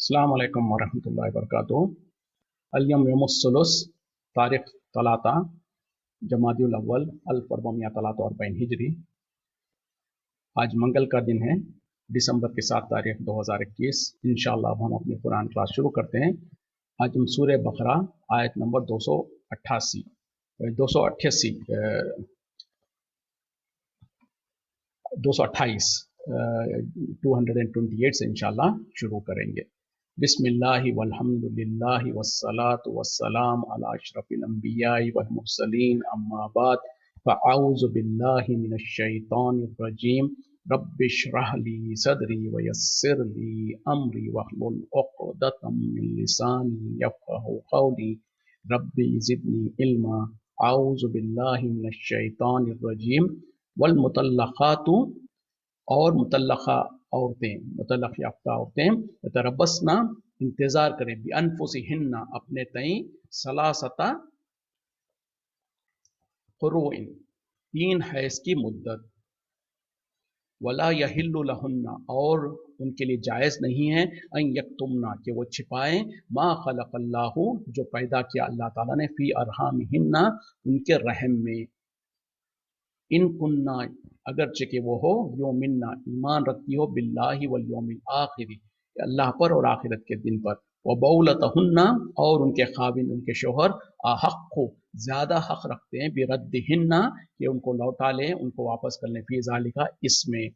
अस्सलाम वालेकुम वरहमतुल्लाहि वबरकातुहू। अल-यौम यौमुस-सुलूस, तारीख तलाता जमादियुल अव्वल 1443 हिजरी। आज मंगल का दिन है, दिसंबर की 7 तारीख 2021। इंशाअल्लाह अब हम अपनी कुरान क्लास शुरू करते हैं। आज हम सूरह बकरा आयत नंबर 288 228 से इंशाअल्लाह शुरू करेंगे। बिस्मिल्लाहि वल्हम्दुलिल्लाहि वस्सलातु वस्सलाम अला अशरफिल अंबियाइ वल मुरसलीन अम्मा बाद फ़अऊज़ु बिल्लाहि मिनश शैतानिर रजीम रब्बिश्रह ली सदरी वयस्सिर ली अमरी वहलुल उक़दतम मिन लिसानी यफ़क़हू क़ौली रब्बी ज़िदनी इल्मा अऊज़ु बिल्लाहि मिनश शैतानिर रजीम वल मुतल्लक़ातु और मुतल्लक़ा औरतें, मुतल्लक़ याफ्ता औरतें तरबसना इंतज़ार करें भी अनफुसिहिन्ना अपने तई सलासता क़ुरूइन 3 हैज़ की मुद्दत। वला यहिल्लु लहुन्ना और उनके लिए जायज़ नहीं है अन यक्तुमना कि वो छिपाएं मा ख़लक़ल्लाहु जो पैदा किया अल्लाह ताला ने फ़ी अरहामिहिन्ना उनके रहम में। इन कुन्ना अगरचे कि वो हो योमिन्ना ईमान रखती हो बिल्लाहि वल यौमिल आखिरी अल्लाह पर और आखिरत के दिन पर। व बौलतहुन्ना और उनके खाविन उनके शोहर अहक्कु ज्यादा हक रखते हैं बिरद्दिहिन्ना कि उनको लौटा लें, उनको वापस कर लें फी ज़ालिका इसमें।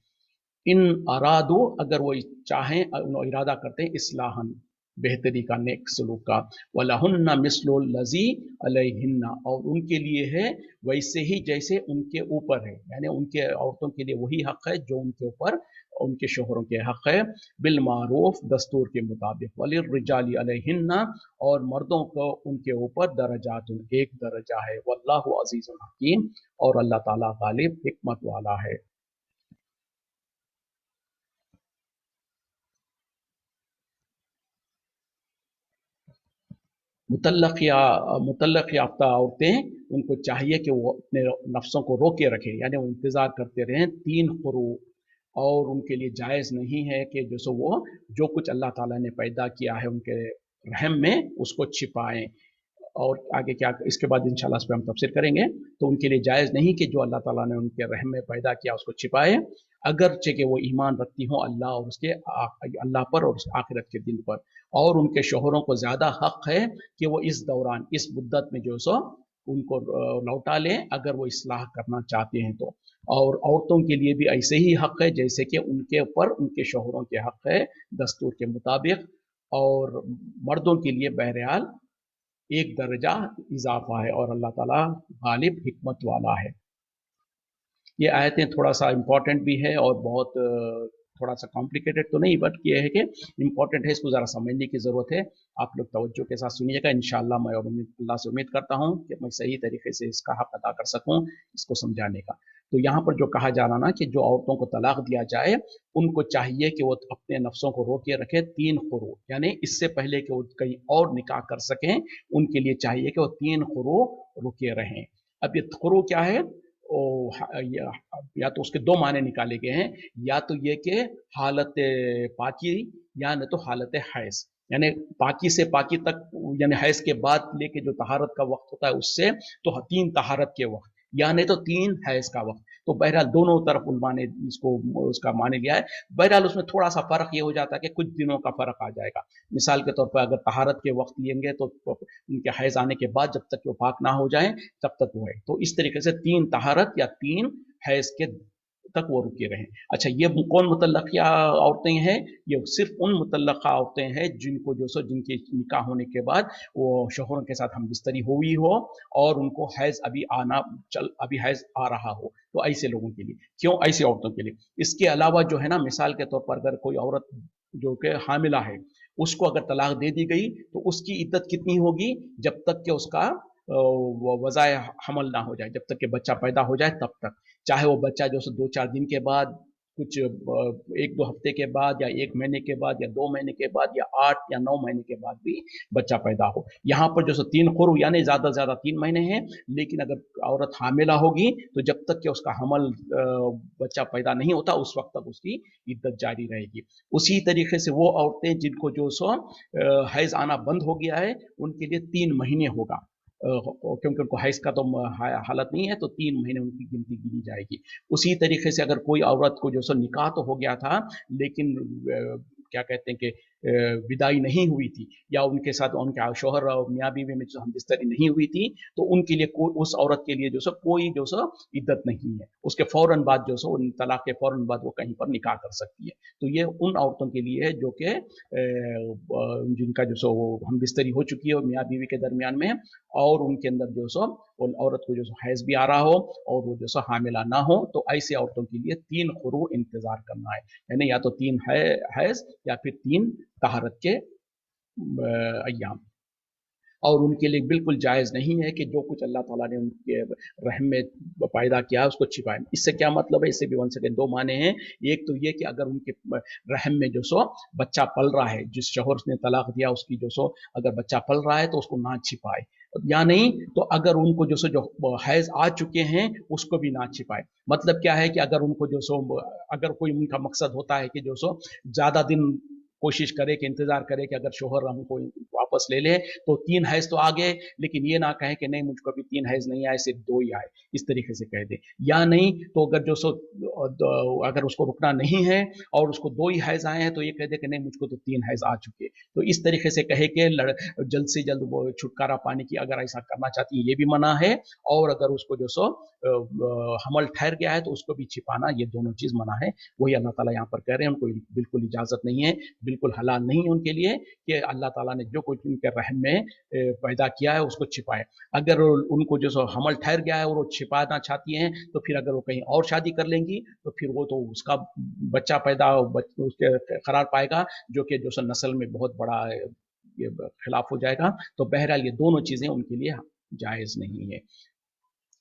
इन अरादो अगर वो चाहें इरादा करते हैं इस्लाहन बेहतरी का नेक सलूक का। वलहुन्ना मिस्लुल लज़ी अलैहिन्ना और उनके लिए है वैसे ही जैसे उनके ऊपर है, यानी उनके औरतों के लिए वही हक है जो उनके ऊपर उनके शोहरों के हक है बिल मारूफ दस्तूर के मुताबिक। वलिर रिजाली अलैहिन्ना और मर्दों को उनके ऊपर दरजातुन एक दर्जा है। वल्लाहु अज़ीज़ुन हकीम और अल्लाह ताला गालिब हिकमत वाला है। मुतल्लक़ याफ्ता औरतें उनको चाहिए कि वो अपने नफ्सों को रोके रखें, यानी वो इंतज़ार करते रहें 3 क़ुरू। और उनके लिए जायज़ नहीं है कि जैसे वो जो कुछ अल्लाह ताला ने पैदा किया है उनके रहम में उसको छिपाएं। और आगे क्या इसके बाद इंशाल्लाह इस पर हम तफसीर करेंगे। तो उनके लिए जायज़ नहीं कि जो अल्लाह ताला ने उनके रहम में पैदा किया उसको छिपाए, अगरचे कि वो ईमान रखती हों अल्लाह और उसके अल्लाह पर और उस आखिरत के दिन पर। और उनके शोहरों को ज़्यादा हक है कि वो इस दौरान इस मुद्दत में जो सो उनको लौटा लें अगर वो इस्लाह करना चाहते हैं तो। और औरतों के लिए भी ऐसे ही हक है जैसे कि उनके ऊपर उनके शोहरों के हक है दस्तूर के मुताबिक। और मर्दों के लिए बहरहाल एक दर्जा इजाफा है और अल्लाह ताला गालिब हिकमत वाला है। ये आयतें थोड़ा सा इम्पॉर्टेंट भी है और बहुत थोड़ा सा कॉम्प्लिकेटेड तो नहीं, बट ये है कि इम्पॉर्टेंट है, इसको ज़रा समझने की ज़रूरत है। आप लोग तवज्जो के साथ सुनिएगा इंशाअल्लाह। मैं और अल्लाह से उम्मीद करता हूँ कि मैं सही तरीके से इसका हक अदा कर सकूँ इसको समझाने का। तो यहाँ पर जो कहा जा रहा ना कि जो औरतों को तलाक दिया जाए उनको चाहिए कि वो अपने नफ्सों को रोके रखे 3 क़ुरू, यानी इससे पहले कि वो कहीं और निकाह कर सकें उनके लिए चाहिए कि वो 3 क़ुरू रुके रहें। अब ये क़ुरू क्या है, या तो उसके 2 माने निकाले गए हैं, या तो ये कि हालत पाकी या न तो हालत हैज़, यानी पाकी से पाकी तक, यानी हैज़ के बाद लेके जो तहारत का वक्त होता है उससे तो 3 तहारत के वक्त, या नहीं तो 3 हैज़ का वक्त। तो बहरहाल दोनों तरफ उलमा ने इसको उसका माने लिया है। बहरहाल उसमें थोड़ा सा फ़र्क ये हो जाता है कि कुछ दिनों का फ़र्क आ जाएगा। मिसाल के तौर पर अगर तहारत के वक्त लेंगे तो उनके हैज़ आने के बाद जब तक वो पाक ना हो जाए तब तक वो है। तो इस तरीके से 3 तहारत या 3 हैज़ के तक वो रुके रहें। अच्छा, ये कौन मुतल्लक़ा औरतें हैं? ये सिर्फ उन मुतल्लक़ा औरतें हैं जिनको जो सो जिनके निकाह होने के बाद वो शोहरों के साथ हमबिस्तरी हुई हो और उनको हैज़ अभी हैज़ आ रहा हो, तो ऐसे लोगों के लिए। क्यों ऐसी औरतों के लिए? इसके अलावा जो है ना, मिसाल के तौर पर अगर कोई औरत जो कि हामिला है उसको अगर तलाक दे दी गई तो उसकी इद्दत कितनी होगी? जब तक कि उसका वज़ाए हमल ना हो जाए, जब तक कि बच्चा पैदा हो जाए तब तक। चाहे वो बच्चा जो 2-4 दिन के बाद कुछ 1-2 हफ्ते के बाद या 1 महीने के बाद या 2 महीने के बाद या 8 या 9 महीने के बाद भी बच्चा पैदा हो। यहाँ पर जो सो 3 कुरु यानी ज़्यादा से ज़्यादा 3 महीने हैं, लेकिन अगर औरत हामिला होगी तो जब तक कि उसका हमल बच्चा पैदा नहीं होता उस वक्त तक उसकी इद्दत जारी रहेगी। उसी तरीके से वो औरतें जिनको जो सो हैज़ आना बंद हो गया है उनके लिए 3 महीने होगा, क्योंकि उनको हैज़ का तो हालत नहीं है, तो 3 महीने उनकी गिनती गिनी जाएगी। उसी तरीके से अगर कोई औरत को जो सो निकाह तो हो गया था, लेकिन क्या कहते हैं कि विदाई नहीं हुई थी, या उनके साथ उनके शौहर और मियाँ बीवी में जो हमबिस्तरी नहीं हुई थी, तो उनके लिए उस औरत के लिए जो सो कोई जो सो इद्दत नहीं है। उसके फौरन बाद जो सो तलाक के फौरन बाद वो कहीं पर निकाह कर सकती है। तो ये उन औरतों के लिए है जो कि जिनका जो सो हमबिस्तरी हो चुकी है मियाँ बीवी के दरमियान में, और उनके अंदर जो सो औरत को जो सो हैज़ भी आ रहा हो और वो जो सो हामिला ना हो, तो ऐसे औरतों के लिए 3 कुरू इंतजार करना है, यानी या तो 3 हैज़ या फिर 3 तहारत के अय्याम। और उनके लिए बिल्कुल जायज़ नहीं है कि जो कुछ अल्लाह ताला ने उनके रहम में पैदा किया है उसको छिपाएं। इससे क्या मतलब है, इससे भी वन सेकेंड 2 माने हैं। एक तो ये कि अगर उनके रहम में जो सो बच्चा पल रहा है, जिस शौहर ने तलाक दिया उसकी जो सो अगर बच्चा पल रहा है तो उसको ना छिपाए, या नहीं तो अगर उनको जो सो जो हैज़ आ चुके हैं उसको भी ना छिपाए। मतलब क्या है कि अगर उनको जो सो अगर कोई उनका मकसद होता है कि जो सो ज़्यादा दिन कोशिश करे कि इंतजार करे कि अगर शोहर हमको वापस ले ले तो 3 हैज़ तो आ गए, लेकिन ये ना कहे कि नहीं मुझको अभी 3 हैज़ नहीं आए, सिर्फ 2 ही आए, इस तरीके से कह दे। या नहीं तो अगर जो सो अगर उसको रुकना नहीं है और उसको 2 ही हैज़ आए हैं तो ये कह दे कि नहीं मुझको तो 3 हैज़ आ चुके। तो इस तरीके से कहे कि जल्द से जल्द वो छुटकारा पाने की अगर ऐसा करना चाहती है ये भी मना है, और अगर उसको जो सो हमल ठहर गया है तो उसको भी छिपाना, ये दोनों चीज़ मना है। वही अल्लाह ताला यहाँ पर कह रहे हैं उनको बिल्कुल इजाज़त नहीं है, बिल्कुल हलाल नहीं है उनके लिए कि अल्लाह ताला ने जो कुछ उनके रहम में पैदा किया है उसको छिपाए। अगर उनको जो सो हमल ठहर गया है और वो छिपाना चाहती हैं तो फिर अगर वो कहीं और शादी कर लेंगी तो फिर वो तो उसका बच्चा पैदा उसके करार पाएगा, जो कि जो सो नस्ल में बहुत बड़ा ये खिलाफ हो जाएगा। तो बहरहाल ये दोनों चीज़ें उनके लिए जायज़ नहीं है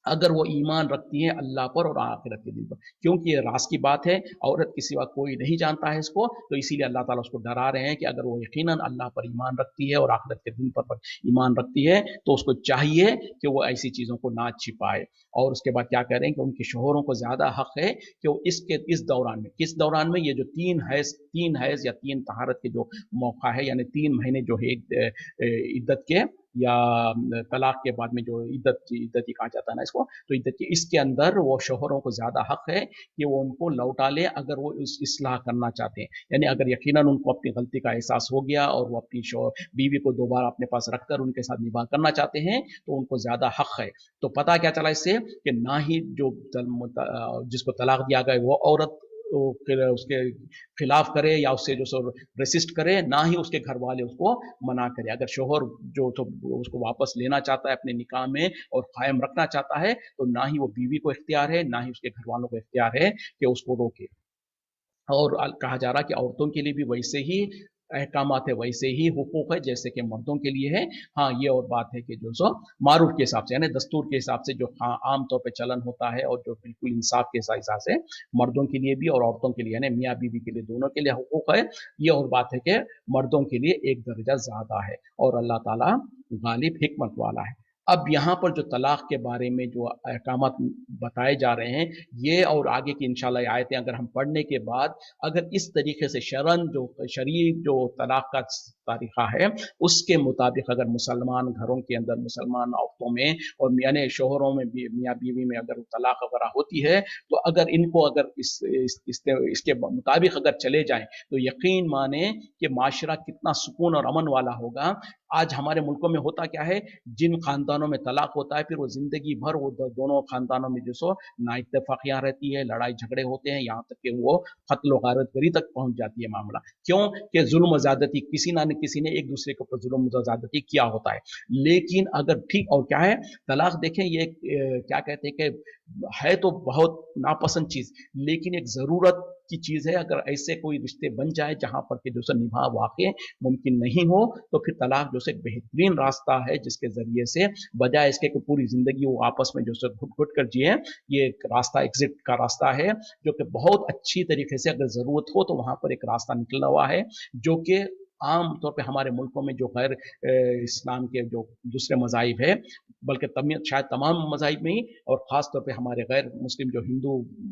अगर वो ईमान रखती है अल्लाह पर और आखिरत के दिन पर, क्योंकि ये राज की बात है, औरत के सिवा कोई नहीं जानता है इसको, तो इसीलिए अल्लाह ताला उसको डरा रहे हैं कि अगर वो यकीनन अल्लाह पर ईमान रखती है और आखिरत के दिन पर ईमान रखती है तो उसको चाहिए कि वो ऐसी चीज़ों को ना छिपाए। और उसके बाद क्या कह रहे हैं कि उनके शोहरों को ज़्यादा हक है कि वो इस दौरान में, किस दौरान में, ये जो 3 हैज़ या 3 तहारत के जो मौका है, यानी 3 महीने जो है इद्दत के, या तलाक के बाद में जो इद्दत ही कहा जाता है ना इसको, तो इद्दत के इसके अंदर वो शोहरों को ज़्यादा हक है कि वो उनको लौटा ले अगर वो इस्लाह करना चाहते हैं। यानी अगर यकीनन उनको अपनी गलती का एहसास हो गया और वो अपनी बीवी को दोबारा अपने पास रखकर उनके साथ निभाह करना चाहते हैं तो उनको ज़्यादा हक है। तो पता क्या चला इससे कि ना ही जो जिसको तलाक दिया गया वो औरत फिर उसके खिलाफ करे या उससे जो सो रेसिस्ट करे, ना ही उसके घर वाले उसको मना करे। अगर शोहर जो तो उसको वापस लेना चाहता है अपने निकाह में और कायम रखना चाहता है तो ना ही वो बीवी को इख्तियार है, ना ही उसके घर वालों को इख्तियार है कि उसको रोके। और कहा जा रहा है कि औरतों के लिए भी वैसे ही अहकामात है, वैसे ही हुकूक है जैसे कि मर्दों के लिए है। हाँ, ये और बात है कि जो सो मारूफ के हिसाब से यानी दस्तूर के हिसाब से जो हाँ आम तौर पे चलन होता है और जो बिल्कुल इंसाफ के हिसाब से मर्दों के लिए भी और औरतों के लिए यानी मियाँ बीवी के लिए दोनों के लिए हुकूक है। ये और बात है कि मर्दों के लिए एक दर्जा ज़्यादा है और अल्लाह ताला गालिब हिकमत वाला है। अब यहाँ पर जो तलाक के बारे में जो अहकामात बताए जा रहे हैं, ये और आगे की इंशाल्लाह आयतें अगर हम पढ़ने के बाद अगर इस तरीके से शरई जो तलाक का तरीक़ा है उसके मुताबिक अगर मुसलमान घरों के अंदर मुसलमान औरतों में और यानी शोहरों में भी मियाँ बीवी में अगर तलाक वगैरह होती है तो अगर इनको अगर इसके मुताबिक अगर चले जाएं तो यकीन माने कि माशरा कितना सुकून और अमन वाला होगा। आज हमारे मुल्कों में होता क्या है, जिन खानदानों में तलाक होता है फिर वो जिंदगी भर वो दोनों खानदानों में जो सो नाइत्तेफाकियां रहती है, लड़ाई झगड़े होते हैं, यहाँ तक कि वो कत्ल गारतगरी तक पहुंच जाती है मामला। क्यों कि जुल्म ज़्यादती किसी ना किसी ने एक दूसरे के ऊपर जुल्म ज़्यादती किया होता है। लेकिन अगर ठीक और क्या है तलाक देखें, ये क्या कहते हैं कि है तो बहुत नापसंद चीज़, लेकिन एक ज़रूरत की चीज़ है। अगर ऐसे कोई रिश्ते बन जाए जहाँ पर कि जो सो निभा वाक़ई मुमकिन नहीं हो, तो फिर तलाक जो है एक बेहतरीन रास्ता है जिसके ज़रिए से बजाय इसके कि पूरी ज़िंदगी वो आपस में जो सो घुट-घुट कर जिए, ये एक रास्ता एग्ज़िट का रास्ता है, जो कि बहुत अच्छी तरीके से अगर ज़रूरत हो तो वहाँ पर एक रास्ता निकला हुआ है, जो कि आम तौर पे हमारे मुल्कों में जो गैर इस्लाम के जो दूसरे मज़ाहिब है, बल्कि शायद तमाम मज़ाहिब में ही, और ख़ास तौर पे हमारे गैर मुस्लिम जो हिंदू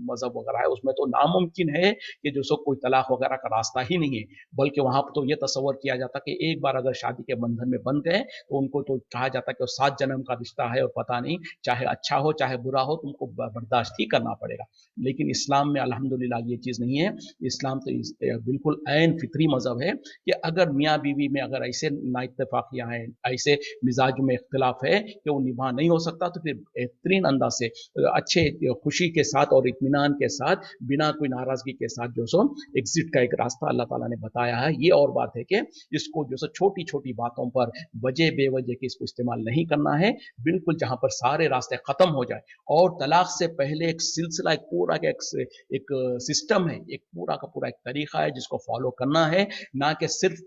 मज़हब वगैरह है उसमें तो नामुमकिन है कि जो सो कोई तलाक वगैरह का रास्ता ही नहीं है। बल्कि वहाँ पर तो ये तसव्वुर किया जाता कि एक बार अगर शादी के बंधन में बंध गए तो उनको तो कहा जाता कि वो 7 जन्म का रिश्ता है और पता नहीं चाहे अच्छा हो चाहे बुरा हो तुमको बर्दाश्त ही करना पड़ेगा। लेकिन इस्लाम में अल्हम्दुलिल्लाह ये चीज़ नहीं है। इस्लाम तो बिल्कुल ऐन फितरी मज़हब है कि अगर मियाँ बीवी में अगर ऐसे नाइत्तेफाकियाँ हैं, ऐसे मिजाज में इख्तिलाफ है कि वो निभा नहीं हो सकता, तो फिर बेहतरीन अंदाज से अच्छे खुशी के साथ और इत्मीनान के साथ बिना कोई नाराजगी के साथ जो सो एग्जिट का एक रास्ता अल्लाह ताला ने बताया है। ये और बात है कि इसको जो सो छोटी छोटी बातों पर वजह बेवजह के इसको इस्तेमाल नहीं करना है। बिल्कुल जहां पर सारे रास्ते खत्म हो जाए और तलाक से पहले एक सिलसिला, एक पूरा का एक सिस्टम है, एक पूरा का पूरा एक तरीका है जिसको फॉलो करना है, ना कि सिर्फ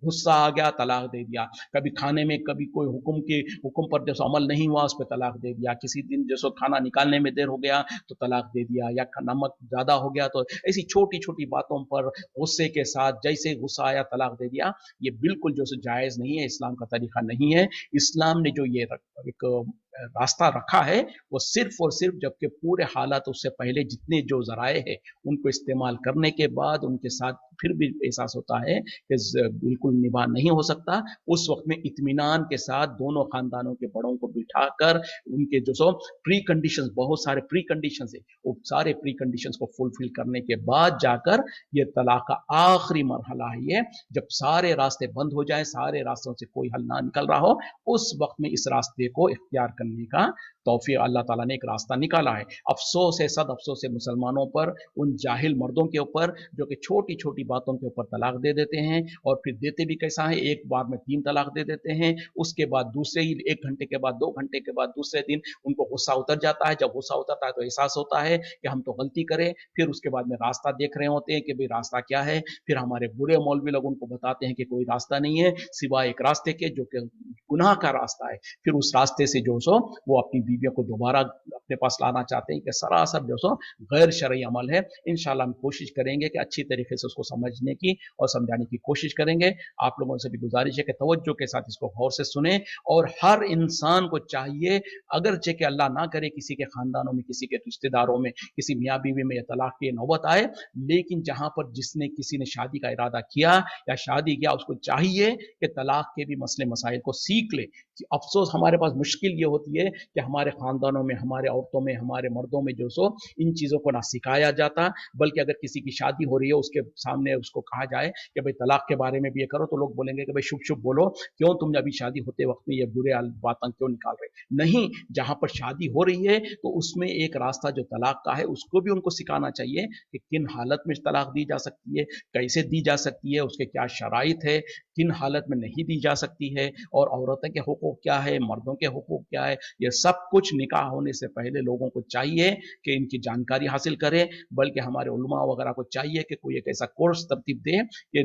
गुस्सा आ गया तलाक दे दिया, कभी खाने में कभी कोई हुक्म पर जैसे अमल नहीं हुआ उस पर तलाक दे दिया, किसी दिन जैसे खाना निकालने में देर हो गया तो तलाक दे दिया, या नमक ज़्यादा हो गया तो ऐसी छोटी छोटी बातों पर गुस्से के साथ जैसे गुस्सा आया तलाक दे दिया। ये बिल्कुल जो जायज़ नहीं है, इस्लाम का तरीका नहीं है। इस्लाम ने जो ये एक रास्ता रखा है वो सिर्फ और सिर्फ जबकि पूरे हालात उससे पहले जितने जो ज़राए हैं उनको इस्तेमाल करने के बाद उनके साथ फिर भी एहसास होता है कि बिल्कुल निभा नहीं हो सकता, उस वक्त में इत्मीनान के साथ दोनों खानदानों के बड़ों को बिठाकर उनके जो सो प्री कंडीशंस, बहुत सारे प्री कंडीशंस है, वो सारे प्री कंडीशंस को फुलफिल करने के बाद जाकर ये तलाक का आखिरी मरहला है। ये जब सारे रास्ते बंद हो जाए, सारे रास्तों से कोई हल ना निकल रहा हो, उस वक्त में इस रास्ते को इख्तियार करने का तौफीक अल्लाह ताला ने एक रास्ता निकाला है। अफसोस है, सद अफसोस है मुसलमानों पर, उन जाहिल मर्दों के ऊपर जो कि छोटी छोटी बातों के ऊपर तलाक दे देते हैं, और फिर देते भी कैसा है, एक बार में 3 तलाक दे देते हैं, उसके बाद दूसरे ही 1 घंटे के बाद 2 घंटे के बाद दूसरे दिन उनको गुस्सा उतर जाता है। जब गुस्सा उतरता है तो एहसास होता है कि हम तो गलती करें, फिर उसके बाद में रास्ता देख रहे होते हैं कि भाई रास्ता क्या है, फिर हमारे बुरे मौलवी लोग उनको बताते हैं कि कोई रास्ता नहीं है सिवाय एक रास्ते के जो कि गुनाह का रास्ता है। फिर उस रास्ते से जो सो वो अपनी बीवियों को दोबारा अपने पास लाना चाहते हैं कि सरासर जो सो गैर शरई अमल है। इंशाल्लाह हम कोशिश करेंगे कि अच्छी तरीके से उसको समझने की और समझाने की कोशिश करेंगे। आप लोगों से भी गुजारिश है कि तवज्जो के साथ इसको गौर से सुने, और हर इंसान को चाहिए, अगरचे कि अल्लाह ना करे किसी के खानदानों में, किसी के रिश्तेदारों में, किसी मियाँ बीवी में यह तलाक की नौबत आए, लेकिन जहां पर जिसने किसी ने शादी का इरादा किया या शादी किया उसको चाहिए कि तलाक के भी मसले मसाइल को सीख ले। कि अफसोस हमारे पास मुश्किल ये होती है कि हमारे खानदानों में, हमारे औरतों में, हमारे मर्दों में जो सो इन चीज़ों को ना सिखाया जाता, बल्कि अगर किसी की शादी हो रही है उसके सामने उसको कहा जाए कि भाई तलाक के बारे में भी ये करो, तो लोग बोलेंगे कि भाई शुभ शुभ बोलो, क्यों तुम अभी शादी होते वक्त में ये बुरे बातें क्यों निकाल रहे। नहीं, जहां पर शादी हो रही है तो उसमें एक रास्ता जो तलाक का है उसको भी उनको सिखाना चाहिए कि किन हालत में तलाक दी जा सकती है, कैसे दी जा सकती है, उसके क्या शराइत है, किन हालत में नहीं दी जा सकती है, और औरतों के हुकूक क्या है, मर्दों के हुकूक क्या है। ये सब कुछ निकाह होने से पहले लोगों को चाहिए कि इनकी जानकारी हासिल करें, बल्कि हमारे उलमा वगैरह को चाहिए कि कोई एक ऐसा कोर्स तरतीब दे कि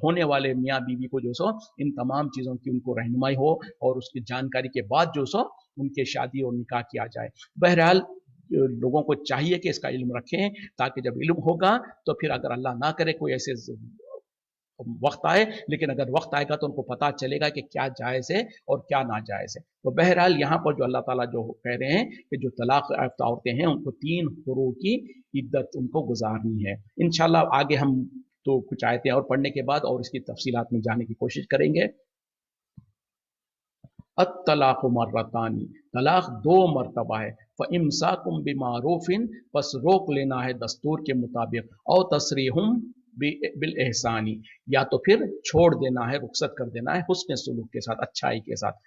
होने वाले मियाँ बीवी को जो सो इन तमाम चीज़ों की उनको रहनुमाई हो, और उसकी जानकारी के बाद जो सो उनके शादी और निकाह किया जाए। बहरहाल लोगों को चाहिए कि इसका इल्म रखें, ताकि जब इल्म होगा तो फिर अगर अल्लाह ना करे कोई ऐसे वक्त आए, लेकिन अगर वक्त आएगा तो उनको पता चलेगा कि क्या जायज़ है और क्या नाजायज़ है। तो बहरहाल यहाँ पर जो अल्लाह ताला जो कह रहे हैं कि जो तलाक याफ्ता औरतें हैं उनको 3 हुरू की इद्दत उनको गुजारनी है। इंशाल्लाह आगे हम तो कुछ आयतें और पढ़ने के बाद और इसकी तफसीलात में जाने की कोशिश करेंगे। अत्तलाक़ु मर्रतानी, तलाक 2 मरतबा है। फ़इम्साकुम बिमारूफ़िन, बस रोक लेना है दस्तूर के मुताबिक, औ तसरीहुम बिल एहसानी, या तो फिर छोड़ देना है, रुखसत कर देना है हुस्न सलूक के साथ, अच्छाई के साथ।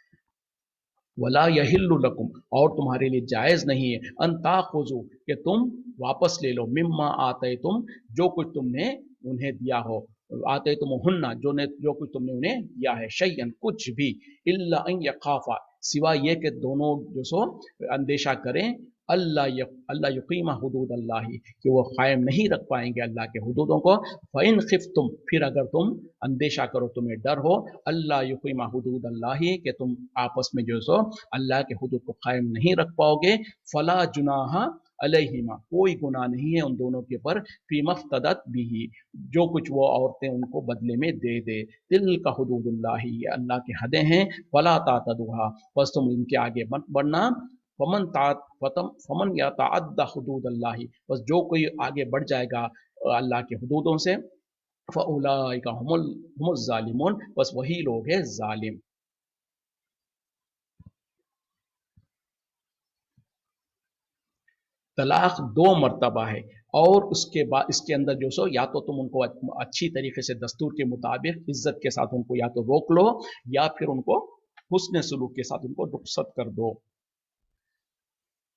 वला यहिल्लु लकुम, और तुम्हारे लिए जायज़ नहीं है, अन ताखुज़ू, कि तुम वापस ले लो, मिम्मा आते तुम, जो कुछ तुमने उन्हें दिया हो, आते तुम हुन्ना, जो कुछ तुमने उन्हें दिया है, शैयन कुछ भी, इल्ला अन यखाफा, सिवा ये कि दोनों जो सो अंदेशा करें, अल्लाह युकीमा हुदूद अल्लाह, कि वो कायम नहीं रख पाएंगे अल्लाह के हुदूदों को। फ़इन खिफ्तुम, फिर अगर तुम अंदेशा करो, तुम्हें डर हो, अल्लाह युकीमा हुदूद अल्लाह, कि तुम आपस में जो सो अल्लाह के हुदूद को कायम नहीं रख पाओगे, फला जुनाहा अलैहिमा, कोई गुनाह नहीं है उन दोनों के ऊपर, फी मफ्तदत बिही, जो कुछ वो औरतें उनको बदले में दे दे। तिल का हुदूदुल्लाह, ये अल्लाह की हदें हैं, फला तातदुहा, बस तुम इनके आगे मत बढ़ना। फमन या ताअद्दा हुदूद अल्लाह, बस जो कोई आगे बढ़ जाएगा अल्लाह के हुदूदों से, फ़उलाइका हुमुज़ ज़ालिमून, बस वही लोग हैं जालिम। तलाक दो मर्तबा है, और उसके बाद इसके अंदर जो सो या तो तुम उनको अच्छी तरीके से दस्तूर के मुताबिक इज्जत के साथ उनको या तो रोक लो, या फिर उनको हुस्न सलूक के साथ उनको रुखसत कर दो।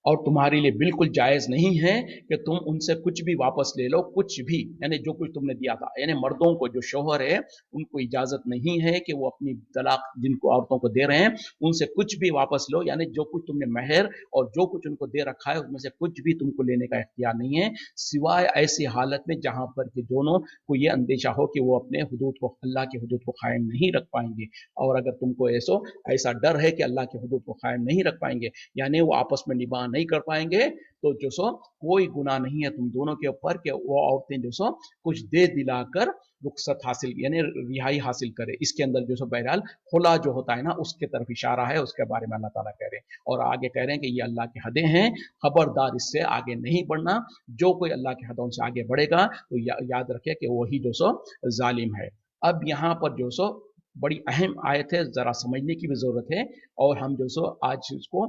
और तुम्हारे लिए बिल्कुल जायज़ नहीं है कि तुम उनसे कुछ भी वापस ले लो, कुछ भी, यानी जो कुछ तुमने दिया था। यानी मर्दों को, जो शौहर है, उनको इजाज़त नहीं है कि वो अपनी तलाक जिनको औरतों को दे रहे हैं उनसे कुछ भी वापस लो, यानी जो कुछ तुमने महर और जो कुछ उनको दे रखा है उसमें से कुछ भी तुमको लेने का इख्तियार नहीं है, सिवाय ऐसी हालत में जहाँ पर कि दोनों को ये अंदेशा हो कि वो अपने हुदूद को, अल्लाह के हुदूद को कायम नहीं रख पाएंगे। और अगर तुमको ऐसा डर है कि अल्लाह के हुदूद को कायम नहीं रख पाएंगे, यानी वो आपस में निभा नहीं कर पाएंगे, तो जो सो कोई गुनाह नहीं है तुम दोनों के ऊपर कि वो औरतें जो सो कुछ दे दिलाकर रुखसत हासिल, यानी रिहाई हासिल करे। इसके अंदर जो सो बहरहाल खुला जो होता है ना, उसके तरफ इशारा है, उसके बारे में अल्लाह ताला कह रहे हैं। और आगे कह रहे हैं कि ये अल्लाह की हदें हैं, खबरदार इससे आगे नहीं बढ़ना। जो कोई अल्लाह की हदों से आगे बढ़ेगा तो याद रखे कि वही जो सो जालिम है। अब यहाँ पर जो सो बड़ी अहम आयत है, ज़रा समझने की भी ज़रूरत है, और हम जो सो आज इसको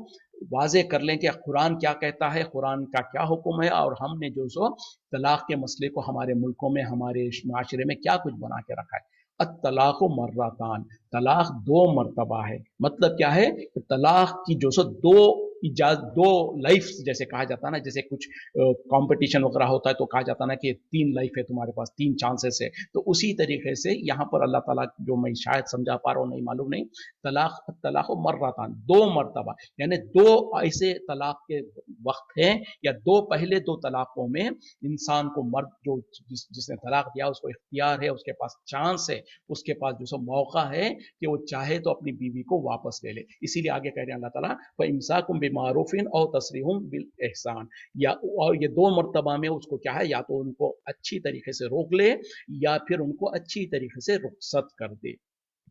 वाज़े कर लें कि कुरान क्या कहता है, कुरान का क्या हुक्म है, और हमने जो सो तलाक़ के मसले को हमारे मुल्कों में, हमारे माशरे में क्या कुछ बना के रखा है। अत-तलाक़ु मर्रतान, तलाक़ दो मरतबा है। मतलब क्या है कि तलाक़ की जो सो दो लाइफ जैसे कहा जाता है ना, जैसे कुछ कंपटीशन वगैरह होता है तो कहा जाता है ना कि 3 लाइफ है तुम्हारे पास, 3 चांसेस है। तो उसी तरीके से यहाँ पर अल्लाह ताला, जो मैं शायद समझा पा रहा हूँ, नहीं मालूम नहीं, तलाक़ मर्रतान, 2 मरतबा, यानी 2 ऐसे तलाक़ के वक़्त हैं, या 2 पहले 2 तलाक़ों में इंसान को, मर्द जो जिसने तलाक़ दिया उसको इख्तियार है, उसके पास चांस है, उसके पास जो सो मौका है कि वो चाहे तो अपनी बीवी को वापस ले ले। इसीलिए आगे कह रहे हैं अल्लाह ताला, फ़इम्साकुम बिमारूफ़िन औ तस्रीहुम बिल एहसान, या और ये 2 मरतबा में उसको क्या है, या तो उनको अच्छी तरीके से रोक ले, या फिर उनको अच्छी तरीके से रुखसत कर दे।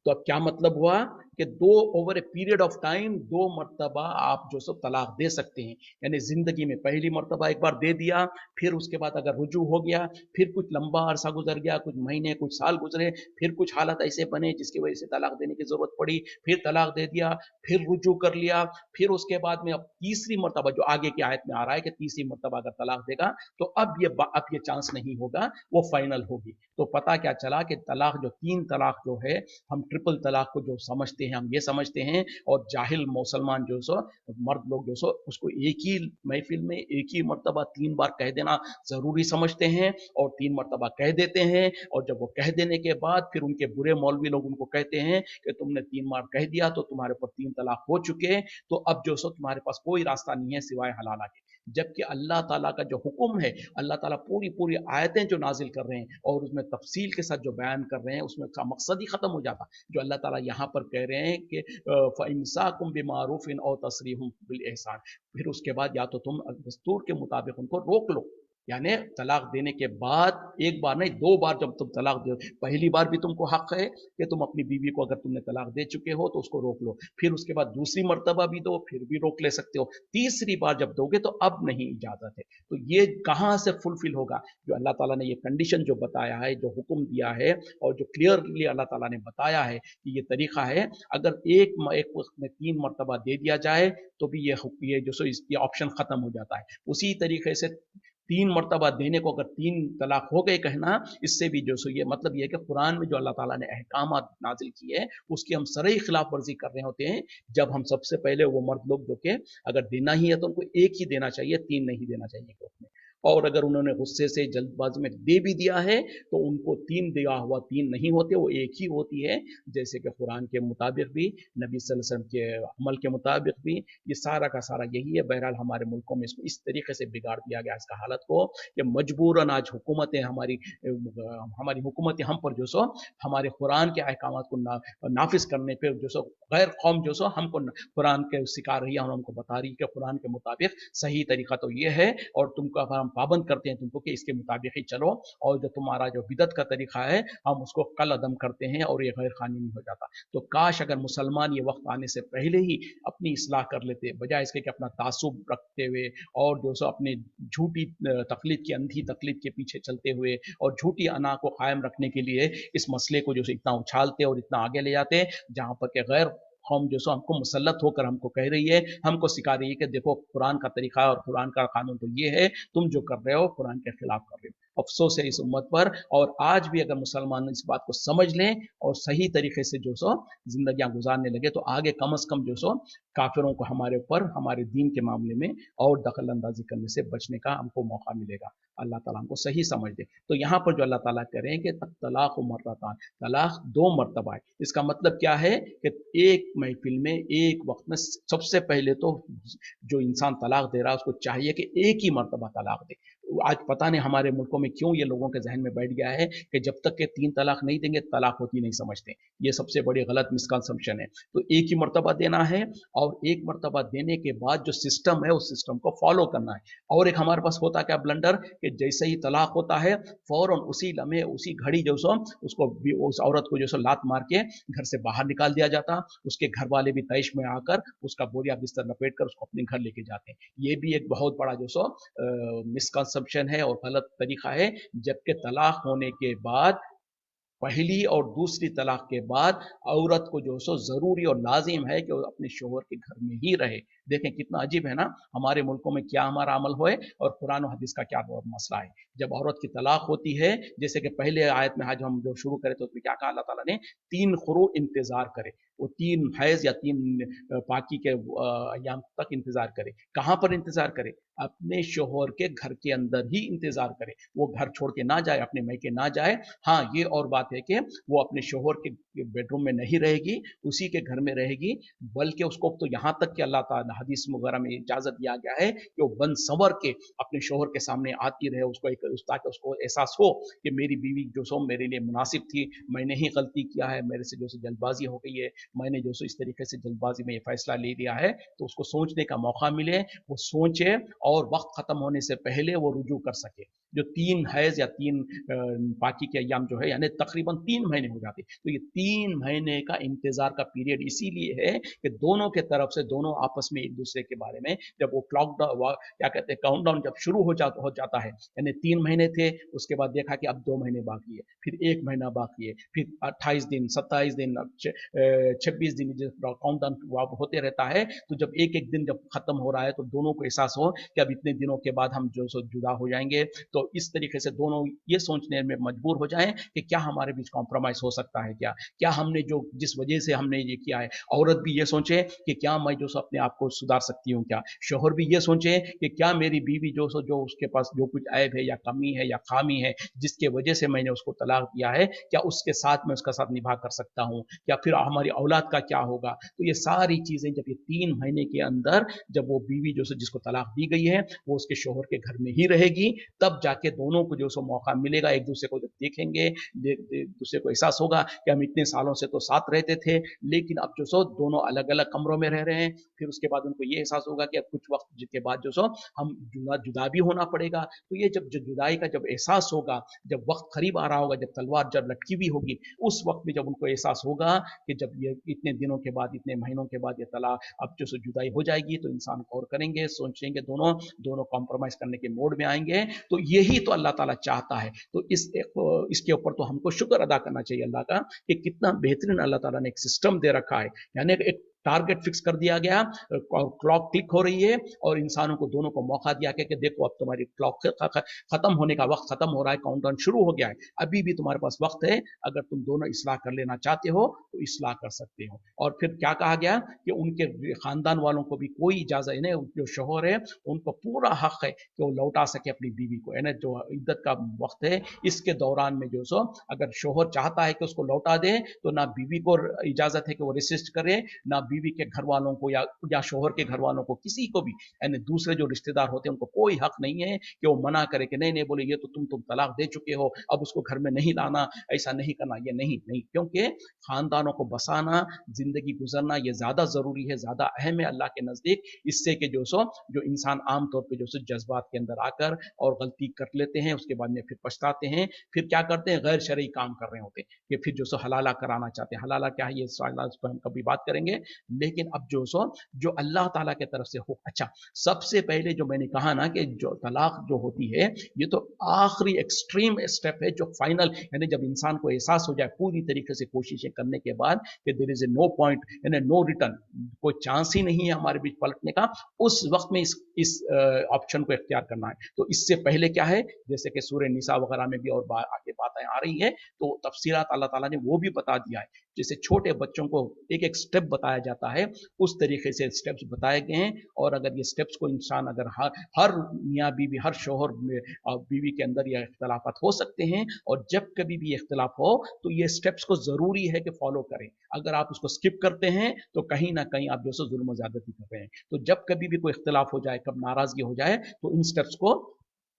तो अब क्या मतलब हुआ कि 2 over a period of time 2 मरतबा आप जो सो तलाक दे सकते हैं। यानी ज़िंदगी में पहली मरतबा एक बार दे दिया, फिर उसके बाद अगर रुजू हो गया, फिर कुछ लंबा अरसा गुजर गया, कुछ महीने, कुछ साल गुजरे, फिर कुछ हालात ऐसे बने जिसकी वजह से तलाक देने की ज़रूरत पड़ी, फिर तलाक दे दिया, फिर रुजू कर लिया, फिर उसके बाद में अब तीसरी मरतबा, जो आगे की आयत में आ रहा है कि तीसरी मरतबा अगर तलाक देगा तो अब ये चांस नहीं होगा, वो फाइनल होगी। तो पता क्या चला कि तलाक, जो 3 तलाक जो है, हम ट्रिपल तलाक को जो समझते हैं, हम ये समझते हैं, और जाहिल मुसलमान जो सो, मर्द लोग जो सो, उसको एक ही महफिल में एक ही मर्तबा 3 बार कह देना ज़रूरी समझते हैं, और 3 मरतबा कह देते हैं, और जब वो कह देने के बाद फिर उनके बुरे मौलवी लोग उनको कहते हैं कि तुमने 3 बार कह दिया तो तुम्हारे ऊपर 3 तलाक हो चुके, तो अब जो सो तुम्हारे पास कोई रास्ता नहीं है सिवाय हलाला के। जबकि अल्लाह ताला का जो हुक्म है, अल्लाह ताला पूरी पूरी आयतें जो नाजिल कर रहे हैं और उसमें तफसील के साथ जो बयान कर रहे हैं, उसमें का मकसद ही ख़त्म हो जाता। जो अल्लाह ताला यहाँ पर कह रहे हैं कि फ़इम्साकुम बिमारूफ़िन औ तस्रीहुम बिल एहसान, फिर उसके बाद या तो तुम दस्तूर के मुताबिक उनको रोक लो, यानी तलाक देने के बाद एक बार नहीं, 2 बार जब तुम तलाक दो, पहली बार भी तुमको हक है कि तुम अपनी बीवी को, अगर तुमने तलाक दे चुके हो तो उसको रोक लो, फिर उसके बाद दूसरी मर्तबा भी दो, फिर भी रोक ले सकते हो, तीसरी बार जब दोगे तो अब नहीं इजाज़त है। तो ये कहाँ से फुलफिल होगा? जो अल्लाह ताला ने ये कंडीशन जो बताया है, जो हुक्म दिया है, और जो क्लियरली अल्लाह ताला ने बताया है कि ये तरीका है, अगर एक वक्त में 3 मरतबा दे दिया जाए तो भी ये जो सो ये ऑप्शन ख़त्म हो जाता है। उसी तरीके से 3 मरतबा देने को अगर 3 तलाक हो गए कहना, इससे भी जो सो ये मतलब ये है कि कुरान में जो अल्लाह ताला ने अहकामात नाजिल किए हैं, उसकी हम सरई खिलाफ वर्जी कर रहे होते हैं, जब हम सबसे पहले वो मर्द लोग जो कि अगर देना ही है तो उनको एक ही देना चाहिए, 3 नहीं देना चाहिए ग्रुप में। اور अगर उन्होंने गुस्से से जल्दबाजी में दे भी दिया है तो उनको तीन दिया हुआ तीन नहीं होते, वो एक ही होती है, जैसे कि कुरान के मुताबिक भी, नबी सल्लल्लाहु अलैहि वसल्लम के अमल के मुताबिक भी। ये सारा का सारा यही है। बहरहाल हमारे मुल्कों में इसको इस तरीके से बिगाड़ दिया गया इसका हालत को कि मजबूरन आज हुकूमतें हमारी हुकूमतें हम पर जो सो हमारे कुरान के अहकाम को नाफिज करने पर जो सो गैर कौम जो सो हमको कुरान के सिखा रही है और हमको बता रही है कि कुरान के मुताबिक सही तरीका तो ये है, और तुमको हम पाबंद करते हैं तुमको कि इसके मुताबिक ही चलो, और जो तुम्हारा जो बिदत का तरीका है हम उसको कल अदम करते हैं और ये गैर कानूनी हो जाता। तो काश अगर मुसलमान ये वक्त आने से पहले ही अपनी इस्लाह कर लेते, बजाय इसके कि अपना तासुब रखते हुए और जो सो अपने झूठी तकलीद की अंधी तकलीद के पीछे चलते हुए और झूठी अना को कायम रखने के लिए इस मसले को जो सो इतना उछालते और इतना आगे ले जाते, जहाँ पर के गैर कौम जो सो हमको मुसल्लत होकर हमको कह रही है, हमको सिखा रही है कि देखो कुरान का तरीका और कुरान का कानून तो ये है, तुम जो कर रहे हो कुरान के खिलाफ कर रहे हो। अफसोस है इस उम्मत पर। और आज भी अगर मुसलमान इस बात को समझ लें और सही तरीके से जो सो जिंदगियां गुजारने लगे, तो आगे कम से कम जो सो काफिरों को हमारे ऊपर हमारे दीन के मामले में और दखल अंदाजी करने से बचने का हमको मौका मिलेगा। अल्लाह ताला हमको सही समझ दे। तो यहाँ पर जो अल्लाह ताला कह रहे हैं कि तलाक मर्रतान, तलाक दो मर्तबा है। इसका मतलब क्या है कि एक महफिल में एक वक्त में सबसे पहले तो जो इंसान तलाक दे रहा है उसको चाहिए कि एक ही मर्तबा तलाक दे। आज पता नहीं हमारे मुल्कों में क्यों ये लोगों के जहन में बैठ गया है कि जब तक के 3 तलाक नहीं देंगे तलाक होती नहीं समझते। ये सबसे बड़ी गलत मिसकंसेप्शन है। तो एक ही मर्तबा देना है और एक मर्तबा देने के बाद जो सिस्टम है उस सिस्टम को फॉलो करना है। और एक हमारे पास होता क्या ब्लंडर कि जैसे ही तलाक होता है फौरन उसी लम्हे उसी घड़ी जो सो उसको उस औरत को जो सो लात मार के घर से बाहर निकाल दिया जाता। उसके घर वाले भी तैश में आकर उसका बोरिया बिस्तर लपेट कर उसको अपने घर लेके जाते हैं। ये भी एक बहुत बड़ा जो सो मिसकंसेप्शन है और गलत तरीका है। जबकि तलाक होने के बाद पहली और दूसरी तलाक के बाद औरत को जो सो जरूरी और लाजिम है कि वो अपने शोहर के घर में ही रहे। देखें कितना अजीब है ना, हमारे मुल्कों में क्या हमारा अमल होए और कुरान और हदीस का क्या मसला है। जब औरत की तलाक होती है, जैसे कि पहले आयत में आज हम जो शुरू करें तो उसमें क्या कहा अल्लाह ताला ने, 3 खुरू इंतजार करे। वो 3 हैज या 3 पाकी के अयाम तक इंतजार करे। कहाँ पर इंतजार करे? अपने शोहर के घर के अंदर ही इंतजार करे। वो घर छोड़ के ना जाए, अपने मैके ना जाए। हाँ, ये और बात है कि वो अपने शोहर के बेडरूम में नहीं रहेगी, उसी के घर में रहेगी, बल्कि उसको तो यहाँ तक कि अल्लाह ताला हदीस वगैरह में इजाजत दिया गया है कि वो बन संवर के अपने शोहर के सामने आती रहे, उसको एक ताकि उसको एहसास हो कि मेरी बीवी जो सो मेरे लिए मुनासिब थी, मैंने ही गलती किया है, मेरे से जो सो जल्दबाजी हो गई है, मैंने जो सो इस तरीके से जल्दबाजी में ये फैसला ले लिया है। तो उसको सोचने का मौका मिले, वो सोचे और वक्त खत्म होने से पहले वो रुजू कर सके। जो 3 हैज या 3 बाकी के अयाम जो है यानी तकरीबन 3 महीने हो जाते। तो ये 3 महीने का इंतजार का पीरियड इसीलिए है कि दोनों के तरफ से दोनों आपस में एक दूसरे के बारे में जब वो क्लॉक क्या कहते हैं काउंटडाउन जब शुरू हो जाता है, यानी 3 महीने थे, उसके बाद देखा कि अब 2 महीने बाकी है, फिर 1 महीना बाकी है, फिर 28 दिन 27 दिन 26 दिन काउंटडाउन होते रहता है। तो जब एक एक दिन जब खत्म हो रहा है तो दोनों को एहसास हो कि अब इतने दिनों के बाद हम जो सो जुदा हो जाएंगे। तो इस तरीके से दोनों ये सोचने में मजबूर हो जाएं कि क्या हमारे बीच कॉम्प्रोमाइज हो सकता है, क्या हमने जो जिस वजह से हमने ये किया है। औरत भी ये सोचे कि क्या मैं जो सो अपने आप को सुधार सकती हूँ, क्या शोहर भी ये सोचे कि क्या मेरी बीवी जो सो जो उसके पास जो कुछ ऐब है या कमी है या खामी है जिसके वजह से मैंने उसको तलाक दिया है, क्या उसके साथ मैं उसका साथ निभा कर सकता हूँ, क्या फिर हमारी औलाद का क्या होगा। तो ये सारी चीजें जब ये 3 महीने के अंदर जब वो बीवी जो सो जिसको तलाक दी गई है वो उसके शोहर के घर में ही रहेगी, तब जाके दोनों को जो सो मौका मिलेगा, एक दूसरे को जब देखेंगे, एक दूसरे को एहसास होगा कि हम इतने सालों से तो साथ रहते थे लेकिन अब जो सो दोनों अलग अलग कमरों में रह रहे हैं। फिर उसके बाद उनको ये एहसास होगा कि अब कुछ वक्त के बाद जो सो हम जुदा भी होना पड़ेगा। तो ये जब जुदाई का जब एहसास होगा, जब वक्त करीब आ रहा होगा, जब तलवार जब लटकी भी होगी, उस वक्त में जब उनको एहसास होगा कि जब ये इतने दिनों के बाद इतने महीनों के बाद ये तलाक अब जो सो जुदाई हो जाएगी, तो इंसान गौर करेंगे, सोचेंगे, दोनों दोनों कॉम्प्रोमाइज करने के मोड में आएंगे। तो यही तो अल्लाह ताला चाहता है। तो इसके ऊपर तो हमको शुक्र अदा करना चाहिए अल्लाह का कि कितना बेहतरीन अल्लाह ताला ने एक सिस्टम दे रखा है, यानी एक टारगेट फिक्स कर दिया गया, क्लॉक क्लिक हो रही है और इंसानों को दोनों को मौका दिया कि देखो अब तुम्हारी क्लॉक खत्म होने का वक्त खत्म हो रहा है, काउंटडाउन शुरू हो गया है, अभी भी तुम्हारे पास वक्त है, अगर तुम दोनों इस्लाह कर लेना चाहते हो तो इस्लाह कर सकते हो। और फिर क्या कहा गया कि उनके खानदान वालों को भी कोई इजाजत नहीं, जो शोहर है उनको पूरा हक है कि वो लौटा सके अपनी बीवी को, है ना, जो इद्दत का वक्त है इसके दौरान में जो सो अगर शोहर चाहता है कि उसको लौटा दे तो ना बीवी को इजाजत है कि वो रेसिस्ट करे, ना बीवी के घर वालों को या शोहर के घर वालों को, किसी को भी, यानी दूसरे जो रिश्तेदार होते हैं उनको कोई हक नहीं है कि वो मना करे कि नहीं नहीं, बोले ये तो तुम तलाक दे चुके हो, अब उसको घर में नहीं लाना, ऐसा नहीं करना, ये नहीं नहीं, क्योंकि खानदानों को बसाना, जिंदगी गुजरना ये ज्यादा जरूरी है, ज्यादा अहम है अल्लाह के नजदीक, इससे कि जो इंसान आमतौर पर जो जज्बात के अंदर आकर और गलती कर लेते हैं, उसके बाद में फिर पछताते हैं, फिर क्या करते हैं, गैर शरई काम कर रहे होते हैं, कि फिर हलाला कराना चाहते हैं। हलाला क्या है ये इस पर हम कभी बात करेंगे, लेकिन अब जो अल्लाह ताला की तरफ से हो। अच्छा, सबसे पहले जो मैंने कहा ना कि जो तलाक जो होती है ये तो आखिरी एक्सट्रीम स्टेप है, जो फाइनल, यानी जब इंसान को एहसास हो जाए पूरी तरीके से कोशिशें करने के बाद कि there is a no point, यानी नो रिटर्न, कोई चांस ही नहीं है हमारे बीच पलटने का, उस वक्त में इस ऑप्शन को इख्तियार करना है। तो इससे पहले क्या है, जैसे कि सूरह निसा वगैरह में भी और आगे बातें आ रही है, तो तफसीलात अल्लाह ताला ने वो भी बता दिया है, जैसे छोटे बच्चों को एक एक स्टेप बताया जाता है, उस तरीके से स्टेप्स बताए गए हैं। और अगर ये स्टेप्स को इंसान अगर हर मियाँ बीवी, हर शोहर बीवी के अंदर ये इख्तलाफात हो सकते हैं, और जब कभी भी इख्तलाफ हो तो ये स्टेप्स को जरूरी है कि फॉलो करें। अगर आप उसको स्किप करते हैं तो कहीं ना कहीं आप जुल्म ज्यादती कर रहे हैं। तो जब कभी भी कोई इख्तलाफ हो जाए, कब नाराजगी हो जाए, तो इन स्टेप्स को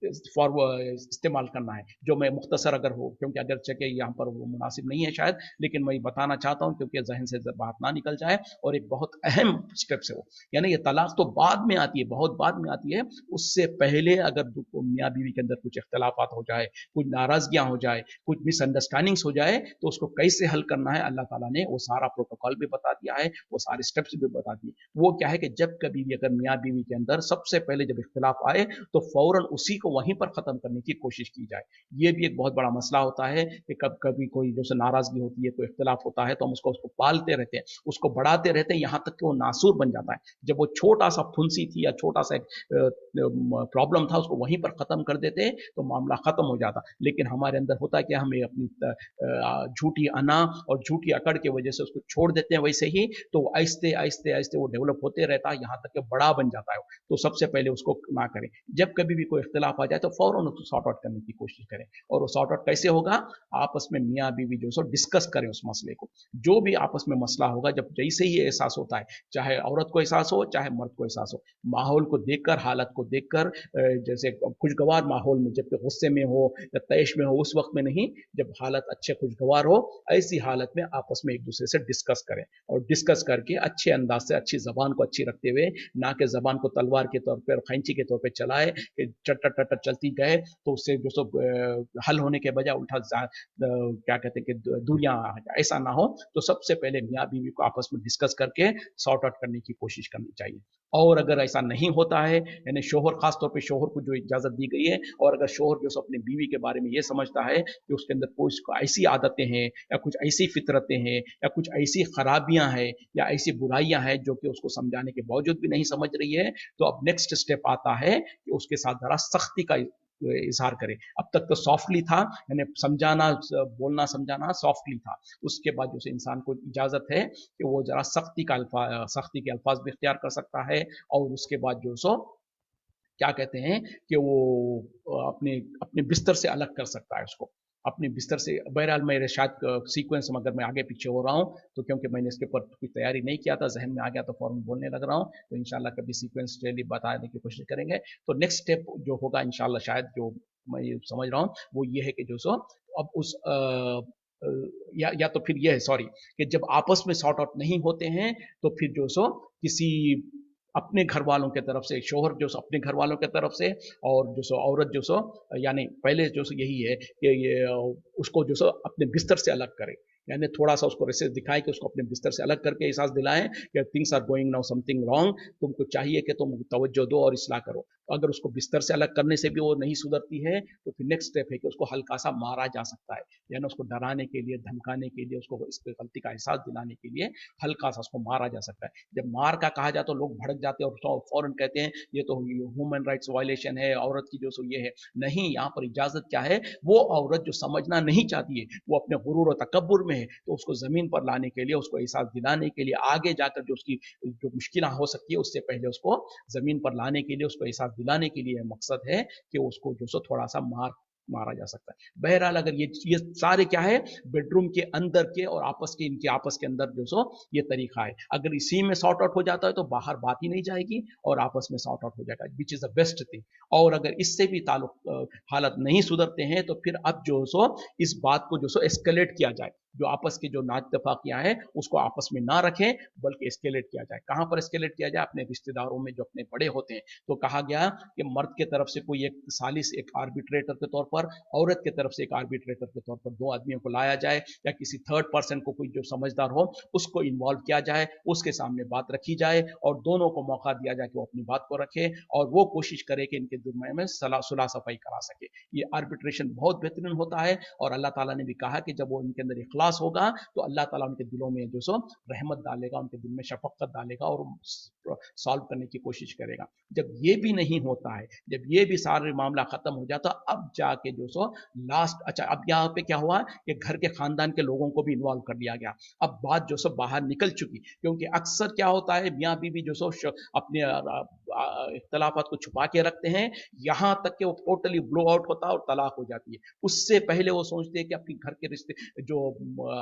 इस्तेमाल करना है, जो मैं मुख्तसर अगर हो, क्योंकि अगर चके यहाँ पर वो मुनासिब नहीं है शायद, लेकिन मैं बताना चाहता हूँ क्योंकि जहन से बात ना निकल जाए, और एक बहुत अहम स्टेप है वो, यानी ये तलाक तो बाद में आती है, बहुत बाद में आती है, उससे पहले अगर मियाँ बीवी के अंदर कुछ इख्तलाफात हो जाए, कुछ नाराजगियां हो जाए, कुछ मिसअंडरस्टैंडिंग्स हो जाए, तो उसको कैसे हल करना है अल्लाह ताला ने वो सारा प्रोटोकॉल भी बता दिया है, वो सारे स्टेप्स भी बता दिए। वो क्या है कि जब कभी भी अगर मियाँ बीवी के अंदर सबसे पहले जब इख्तलाफ आए तो फौरन उसी को वहीं पर खत्म करने की कोशिश की जाए। ये भी एक बहुत बड़ा मसला होता है कि कब कभी कोई जैसे नाराजगी होती है, कोई इख्तलाफ होता है, तो हम उसको पालते रहते हैं, उसको बढ़ाते रहते हैं, यहाँ तक कि वो नासूर बन जाता है। जब वो छोटा सा फुंसी थी या छोटा सा प्रॉब्लम था, उसको वहीं पर खत्म कर देते तो मामला खत्म हो जाता। लेकिन हमारे अंदर होता है कि हमें अपनी झूठी अना और झूठी अकड़ की वजह से उसको छोड़ देते हैं वैसे ही, तो आहिस्ते आहिस्ते आहिस्ते वो डेवलप होते रहता है, यहाँ तक कि बड़ा बन जाता है। तो सबसे पहले उसको ना करें। जब कभी भी कोई इख्तलाफ आ जाए तो फौरन उसको सॉर्ट आउट करने की कोशिश करें। और वो सॉर्ट आउट कैसे होगा, आपस में मियाँ बीवी जो सो डिस्कस करें उस मसले को। जो भी आपस में मसला होगा, जब जैसे ही एहसास होता है, चाहे औरत को एहसास हो चाहे मर्द को एहसास हो, माहौल को देखकर, हालत को देखकर, जैसे खुशगवार माहौल में, जब गुस्से में हो या तैश में हो उस वक्त में नहीं, जब हालत अच्छे खुशगवार हो, ऐसी हालत में आपस में एक दूसरे से डिस्कस करें, और डिस्कस करके अच्छे अंदाज से, अच्छी जबान को अच्छी रखते हुए, ना कि जबान को तलवार के तौर पर, खैंची के तौर पर चलाए कि चट चट चलती गए, तो उससे जो सब हल होने के बजाय उल्टा क्या कहते हैं कि दूरियां आ जाए, ऐसा ना हो। तो सबसे पहले मियाँ बीवी को आपस में डिस्कस करके सॉर्ट आउट करने की कोशिश करनी चाहिए। और अगर ऐसा नहीं होता है, यानी शोहर, खास तौर पे शोहर को जो इजाजत दी गई है, और अगर शोहर जो अपनी बीवी के बारे में ये समझता है कि उसके अंदर कोई ऐसी आदतें हैं या कुछ ऐसी फितरतें हैं या कुछ ऐसी खराबियां हैं या ऐसी बुराइयां हैं जो कि उसको समझाने के बावजूद भी नहीं समझ रही है, तो अब नेक्स्ट स्टेप आता है कि उसके साथ जरा सख्ती का इजहार करे। अब तक तो सॉफ्टली था, यानी समझाना, बोलना समझाना सॉफ्टली था, उसके बाद जो इंसान को इजाजत है कि वो जरा सख्ती के अल्फाज भी इख्तियार कर सकता है, और उसके बाद जो सो क्या कहते हैं कि वो अपने अपने बिस्तर से अलग कर सकता है उसको, अपने बिस्तर से। बहरहाल मेरे शायद सीक्वेंस में अगर मैं आगे पीछे हो रहा हूँ तो क्योंकि मैंने इसके ऊपर कोई तैयारी नहीं किया था, जहन में आ गया तो फौरन बोलने लग रहा हूँ, तो इंशाल्लाह कभी सीक्वेंस डेली बताने की कोशिश करेंगे। तो नेक्स्ट स्टेप जो होगा इंशाल्लाह, शायद जो मैं ये समझ रहा हूँ वो ये है कि जो सो अब उस या तो फिर ये है, सॉरी, कि जब आपस में सॉर्ट आउट नहीं होते हैं तो फिर जो सो किसी अपने घर वालों के तरफ से, शोहर जो सो अपने घर वालों के तरफ से, और जो सो औरत जो सो, यानी पहले जो सो यही है कि ये उसको जो सो अपने बिस्तर से अलग करे, यानी थोड़ा सा उसको रेसेस दिखाएं कि उसको अपने बिस्तर से अलग करके एहसास दिलाएं कि things are going now something wrong, तुमको चाहिए कि तुम तवज्जो दो और इस्लाह करो। अगर उसको बिस्तर से अलग करने से भी वो नहीं सुधरती है तो फिर नेक्स्ट स्टेप है कि उसको हल्का सा मारा जा सकता है, यानी उसको डराने के लिए, धमकाने के लिए, उसको इस गलती का एहसास दिलाने के लिए हल्का सा उसको मारा जा सकता है। जब मार का कहा जाए तो लोग भड़क जाते हैं और फौरन कहते हैं ये तो ह्यूमन राइट्स वायलेशन है, औरत की जो सो ये है। नहीं, यहाँ पर इजाजत क्या है, वो औरत जो समझना नहीं चाहती है, वो अपने गुरूर और तकब्बुर में है, तो उसको जमीन पर लाने के लिए, उसको एहसास दिलाने के लिए, आगे जाकर जो उसकी जो मुश्किल हो सकती है उससे पहले उसको जमीन पर लाने के लिए, उसको एहसास दिलाने के लिए मकसद है कि उसको जो सो थोड़ा सा मारा जा सकता है। बहरहाल अगर ये सारे क्या है, बेडरूम के अंदर के और आपस के, इनके आपस के अंदर जो सो ये तरीका है। अगर इसी में सॉर्ट आउट हो जाता है तो बाहर बात ही नहीं जाएगी और आपस में सॉर्ट आउट हो जाएगा, which is the best thing. और अगर इससे भी ताल्लुक हालत नहीं सुधरते हैं तो फिर अब जो सो इस बात को जो सो एस्केलेट किया जाए, जो आपस के जो नाइतफाकियां हैं उसको आपस में ना रखें बल्कि एस्केलेट किया जाए। कहां पर एस्केलेट किया जाए, अपने रिश्तेदारों में जो अपने बड़े होते हैं। तो कहा गया कि मर्द के तरफ से कोई एक सालिस, एक आर्बिट्रेटर के तौर पर, औरत के तरफ से एक आर्बिट्रेटर के तौर पर दो आदमियों को लाया जाए, या किसी थर्ड पर्सन को, कोई जो समझदार हो उसको इन्वॉल्व किया जाए, उसके सामने बात रखी जाए और दोनों को मौका दिया जाए कि वो अपनी बात को रखे और वो कोशिश करे कि इनके दुनिया में सुलह सफाई करा सके। ये आर्बिट्रेशन बहुत बेहतरीन होता है और अल्लाह ताला ने भी कहा कि जब वो इनके अंदर इखलास होगा तो अल्लाह ताला उनके दिलों में जो सो रहमत डालेगा, उनके दिल में शफकत डालेगा और सॉल्व करने की कोशिश करेगा। जब ये भी नहीं होता है, जब ये भी सारे मामला खत्म हो जाता, अब जाके जो सो लास्ट, अच्छा अब यहाँ पे क्या हुआ कि घर के खानदान के लोगों को भी इन्वॉल्व कर लिया गया। अब बात जो सो बाहर निकल चुकी, क्योंकि अक्सर क्या होता है, मियाँ बीवी जो सो अपने इख्तलाफात को छुपा के रखते हैं, यहाँ तक कि वो टोटली ब्लो आउट होता है और तलाक हो जाती है। उससे पहले वो सोचते हैं कि अपनी घर के रिश्ते जो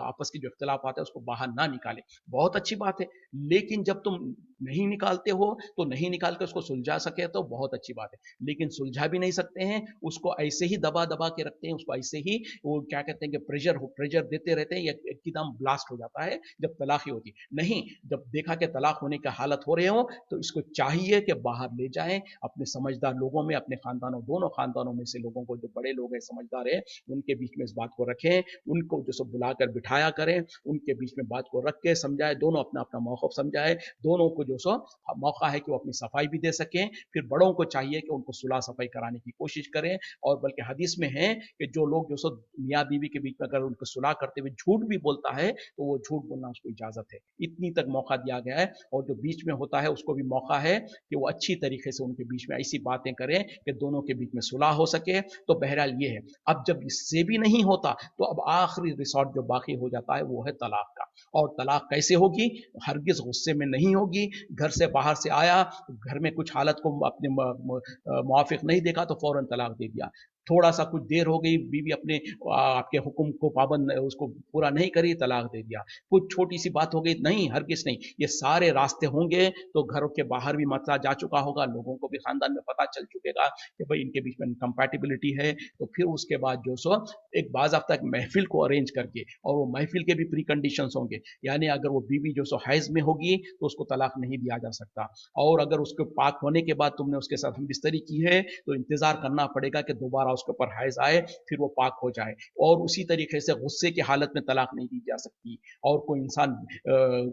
आपस की जो इख्तलाफात है उसको बाहर ना निकाले। बहुत अच्छी बात है, लेकिन जब तुम नहीं निकालते हो तो नहीं निकाल के उसको सुलझा सके तो बहुत अच्छी बात है, लेकिन सुलझा भी नहीं सकते हैं, उसको ऐसे ही दबा दबा के रखते हैं, उसको ऐसे ही वो क्या कहते हैं कि प्रेशर देते रहते हैं, एकदम ब्लास्ट हो जाता है जब तलाक ही होती नहीं। जब देखा कि तलाक होने का हालत हो रहे हो तो इसको चाहिए कि बाहर ले जाएं, अपने समझदार लोगों में, अपने खानदानों, दोनों खानदानों में से लोगों को, जो बड़े लोग हैं, समझदार है, उनके बीच में इस बात को रखें, उनको जो सब बुलाकर बिठाया करें, उनके बीच में बात को रख के समझाए, दोनों अपना अपना मौक़िफ़ समझाए, दोनों को जो सो मौका है कि वो अपनी सफाई भी दे सकें। फिर बड़ों को चाहिए कि उनको सुलह सफाई कराने की कोशिश करें, और बल्कि हदीस में है कि जो लोग जो सो मियाँ बीवी के बीच में अगर उनको सुलह करते हुए झूठ भी बोलता है तो वो झूठ बोलना उसको इजाजत है, इतनी तक मौका दिया गया है। और जो बीच में होता है उसको भी मौका है कि वो अच्छी तरीके से उनके बीच में ऐसी बातें करें कि दोनों के बीच में सुलह हो सके। तो बहरहाल ये है। अब जब इससे भी नहीं होता तो अब आखिरी रिसोर्ट जो बाकी हो जाता है वो है तलाक का। और तलाक कैसे होगी, हरगिज गुस्से में नहीं होगी। घर से बाहर से आया, घर में कुछ हालत को अपने मुआफिक नहीं देखा तो फौरन तलाक दे दिया। थोड़ा सा कुछ देर हो गई, बीवी अपने आपके हुक्म को पाबंद उसको पूरा नहीं करी, तलाक दे दिया। कुछ छोटी सी बात हो गई, नहीं, हरगिज नहीं। ये सारे रास्ते होंगे तो घरों के बाहर भी मसला जा चुका होगा, लोगों को भी खानदान में पता चल चुकेगा कि भाई इनके बीच में कंपैटिबिलिटी है। तो फिर उसके बाद जो सो एक बाज़ाब्ता एक महफिल को अरेंज करके, और वो महफिल के भी प्री कंडीशंस होंगे, यानी अगर वो बीवी जो सो हैज में होगी तो उसको तलाक नहीं दिया जा सकता, और अगर उसके पाक होने के बाद तुमने उसके साथ हम बिस्तरी की है तो इंतजार करना पड़ेगा कि दोबारा उसके ऊपर हैज आए फिर वो पाक हो जाए। और उसी तरीके से गुस्से की हालत में तलाक नहीं दी जा सकती। और कोई इंसान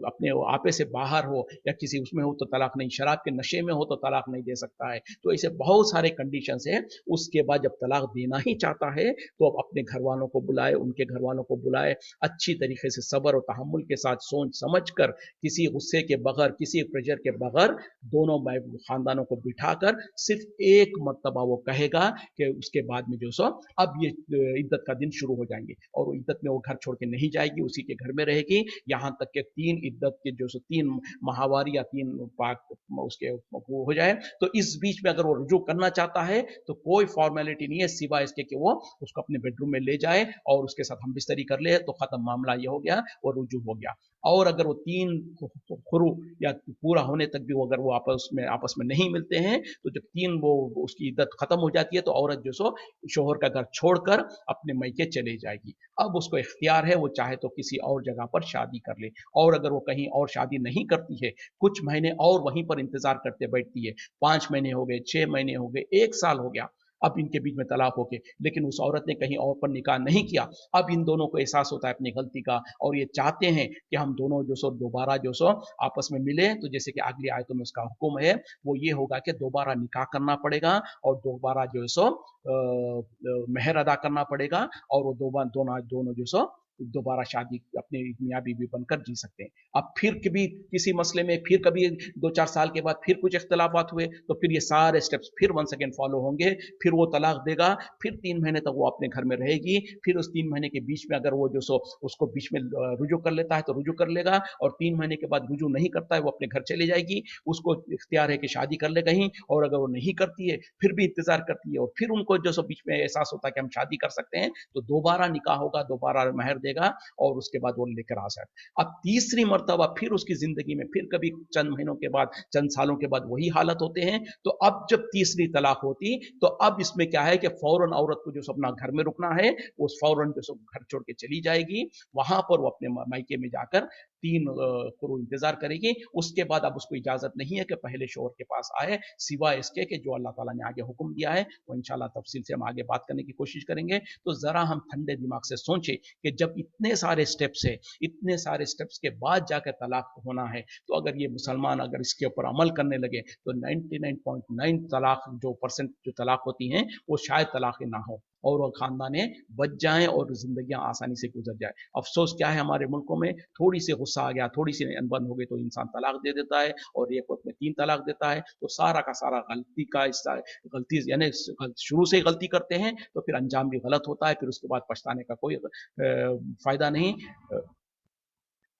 अपने आपे से बाहर हो या किसी उसमें हो तो तलाक नहीं, शराब के नशे में हो तो तलाक नहीं दे सकता है। तो ऐसे बहुत सारे कंडीशंस हैं। उसके बाद जब तलाक देना ही चाहता है तो अब अपने घर वालों को बुलाए, उनके घर वालों को बुलाए, अच्छी तरीके से सब्र और तहम्मुल के साथ सोच समझ कर, किसी गुस्से के बगैर, किसी प्रेशर के बगैर, दोनों खानदानों को बिठाकर सिर्फ एक मर्तबा वो कहेगा कि उसके बाद में जो सो अब ये इद्दत का दिन शुरू हो जाएंगे, और इद्दत में वो घर छोड़ के नहीं जाएगी, उसी के घर में रहेगी यहाँ तक कि 3 इद्दत के जो सो 3 माहवारी या 3 पाक उसके वो हो जाए। तो इस बीच में अगर वो रुजू करना चाहता है तो कोई फॉर्मेलिटी नहीं है सिवाय इसके कि वो उसको अपने बेडरूम में ले जाए और उसके साथ हम बिस्तरी कर ले, तो खत्म, मामला ये हो गया, वो रुजू हो गया। और अगर वो 3 खुरू या पूरा होने तक भी अगर वो आपस में नहीं मिलते हैं तो जब 3 वो उसकी इद्दत खत्म हो जाती है तो औरत जो सो शोहर का घर छोड़कर अपने मैके चले जाएगी। अब उसको इख्तियार है, वो चाहे तो किसी और जगह पर शादी कर ले, और अगर वो कहीं और शादी नहीं करती है, कुछ महीने और वहीं पर इंतजार करते बैठती है, 5 महीने हो गए, 6 महीने हो गए, 1 साल हो गया, अब इनके बीच में तलाक हो के, लेकिन उस औरत ने कहीं और पर निकाह नहीं किया। अब इन दोनों को एहसास होता है अपनी गलती का, और ये चाहते हैं कि हम दोनों जो सो दोबारा जो सो आपस में मिले। तो जैसे कि अगली आयतों में उसका हुक्म है, वो ये होगा कि दोबारा निकाह करना पड़ेगा, और दोबारा जो सो मेहर अदा करना पड़ेगा, और वो दोनों दोनों जो सो दोबारा शादी अपने मियाँ बीवी बनकर जी सकते हैं। अब फिर कभी किसी मसले में फिर कभी 2-4 साल के बाद फिर कुछ इख्तलाफात हुए, तो फिर ये सारे स्टेप्स फिर वन सेकेंड फॉलो होंगे। फिर वो तलाक देगा, फिर 3 महीने तक वो अपने घर में रहेगी। फिर उस 3 महीने के बीच में अगर वो जो सो उसको बीच में रुजू कर लेता है तो रुजू कर लेगा, और 3 महीने के बाद रुजू नहीं करता है वो अपने घर चली जाएगी। उसको इख्तियार है कि शादी कर ले कहीं, और अगर वो नहीं करती है फिर भी इंतजार करती है, और फिर उनको जो सो बीच में एहसास होता है कि हम शादी कर सकते हैं, तो दोबारा निकाह होगा, दोबारा महर देगा, और उसके बाद वो लेकर आ सकता। अब तीसरी मर्तबा फिर उसकी जिंदगी में फिर कभी चंद महीनों के बाद, चंद सालों के बाद वही हालत होते हैं। तो अब जब तीसरी तलाक होती, तो अब इसमें क्या है कि फौरन औरत को जो अपना घर में रुकना है, वो फौरन जो घर छोड़ के चली जाएगी। वहां पर वो अपने मायके में जाकर 3 इंतजार करेगी। उसके बाद अब उसको इजाजत नहीं है कि पहले शोहर के पास आए, सिवाय इसके कि जो अल्लाह ताला ने आगे हुक्म दिया है, वो इंशाल्लाह तफसील से हम आगे बात करने की कोशिश करेंगे। तो जरा हम ठंडे दिमाग से सोचें कि जब इतने सारे स्टेप्स है, इतने सारे स्टेप्स के बाद जाकर तलाक होना है, तो अगर ये मुसलमान अगर इसके ऊपर अमल करने लगे, तो 99.9 तलाक जो परसेंट जो तलाक होती हैं, वो शायद तलाक ना हो, और वो खानदाने बच जाएं और जिंदगियां आसानी से गुजर जाए। अफसोस क्या है, हमारे मुल्कों में थोड़ी सी गुस्सा आ गया, थोड़ी सी अनबन हो गई, तो इंसान तलाक दे देता है, और एक वक्त में 3 तलाक देता है। तो सारा का सारा गलती का हिस्सा, गलती यानी शुरू से गलती करते हैं तो फिर अंजाम भी गलत होता है, फिर उसके बाद पछताने का कोई फायदा नहीं।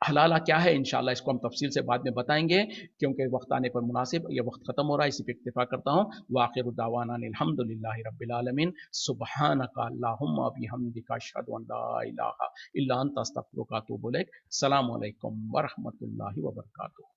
हलाला क्या है, इंशाल्लाह इसको हम तफसील से बाद में बताएंगे, क्योंकि वक्त आने पर मुनासिब, ये वक्त खत्म हो रहा है, इसी पे इत्तेफा करता हूँ। वाखिर दावाना अल्हम्दुलिल्लाहि रब्बिल आलमीन, सुब्हानका अल्लाहुम्मा बिहम्दिका अशहदु अन ला इलाहा इल्ला अंता अस्तगफिरुका व अतूबु इलैक। अस्सलामु अलैकुम व रहमतुल्लाहि व बरकातुहू।